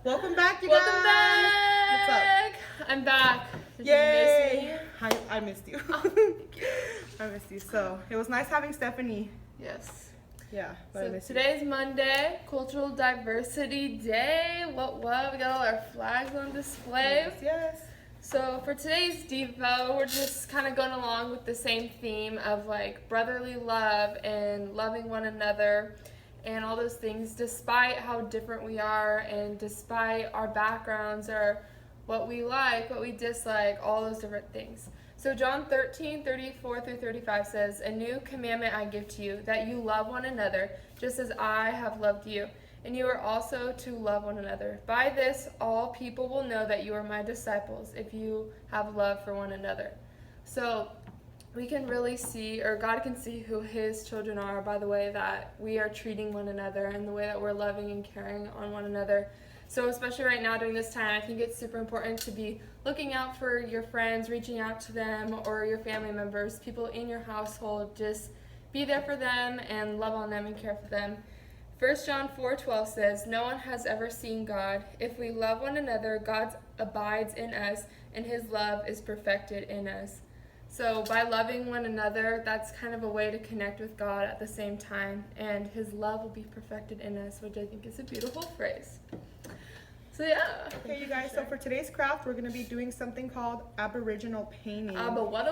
Welcome back, you guys. Welcome back. What's up? I'm back. Did Yay! you miss me? I missed you. Oh, I missed you. So it was nice having Stephanie. yes. Yeah, but I So missed today's Monday, Cultural Diversity Day. What? We got all our flags on you. display. Yes. So for today's Devo, we're just kind of going along with the same theme of like brotherly love and loving one another and all those things despite how different we are and despite our backgrounds or what we like, what we dislike, all those different things. So John 13:34-35 says, "A new commandment I give to you, that you love one another, just as I have loved you. And you are also to love one another. By this, all people will know that you are my disciples, if you have love for one another." So we can really see, or God can see who his children are by the way that we are treating one another and the way that we're loving and caring on one another. So especially right now during this time, I think it's super important to be looking out for your friends, reaching out to them, or your family members, people in your household. Just be there for them and love on them and care for them. 1 John 4:12 says, "No one has ever seen God. If we love one another, God abides in us, and his love is perfected in us." So by loving one another, that's kind of a way to connect with God at the same time, and his love will be perfected in us, which I think is a beautiful phrase. So yeah. Okay, you guys. So for today's craft, we're gonna be doing something called Aboriginal painting. What?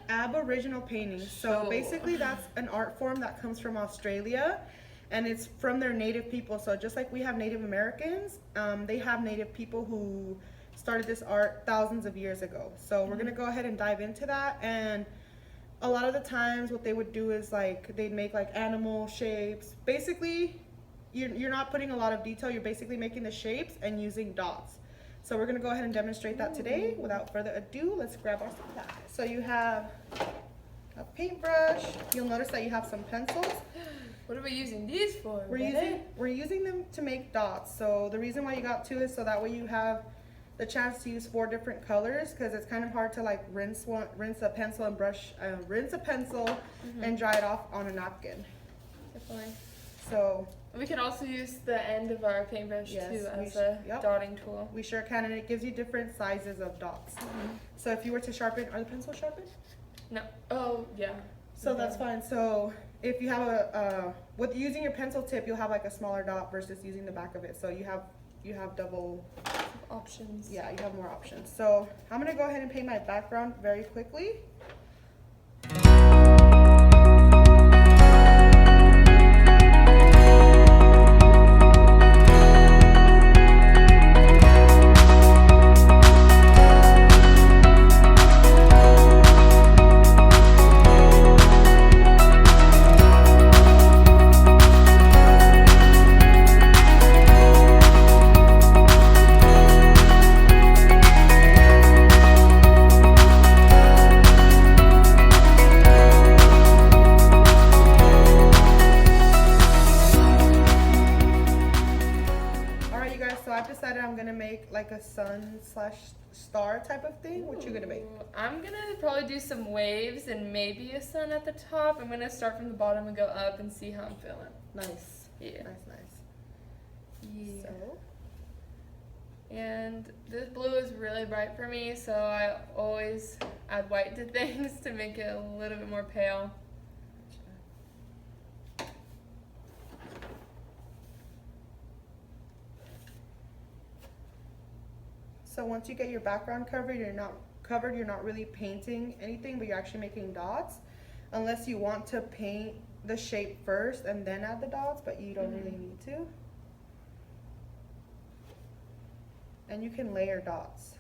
Aboriginal painting. So basically, that's an art form that comes from Australia, and it's from their native people. So just like we have Native Americans, they have native people who started this art thousands of years ago. So we're gonna go ahead and dive into that. And a lot of the times what they would do is like they'd make like animal shapes. Basically, you're not putting a lot of detail, you're basically making the shapes and using dots. So we're gonna go ahead and demonstrate that today. Without further ado, let's grab our supplies. So you have a paintbrush. You'll notice that you have some pencils. What are we using these for? We're using them to make dots. So the reason why you got two is so that way you have the chance to use 4 different colors, because it's kind of hard to like rinse a pencil and rinse a pencil and dry it off on a napkin. Definitely. So We can also use the end of our paintbrush Yes, too we as a yep. dotting tool. we sure can, and it gives you different sizes of dots. So if you were to sharpen, are the pencils sharpened? No. Oh yeah. So that's fine. So if you have with using your pencil tip, you'll have like a smaller dot versus using the back of it. So you have double Options. Yeah, you have more options. So I'm gonna go ahead and paint my background very quickly. I've decided I'm gonna make like a sun/star type of thing. What you gonna make? I'm gonna probably do some waves and maybe a sun at the top. I'm gonna start from the bottom and go up and see how I'm feeling. Nice. Yeah. Nice. Yeah. So And this blue is really bright for me, so I always add white to things to make it a little bit more pale. So once you get your background covered, you're not really painting anything, but you're actually making dots. Unless you want to paint the shape first and then add the dots, but you don't really need to. And you can layer dots.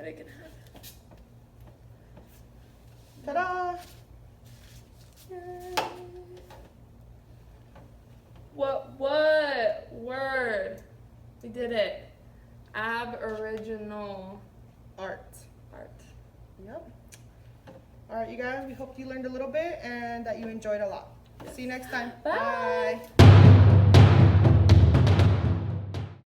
it can have. Ta-da! Yay. What word? We did it. Aboriginal Art. art. Yep. All right, you guys, we hope you learned a little bit and that you enjoyed a lot. See you next time. Bye. Bye.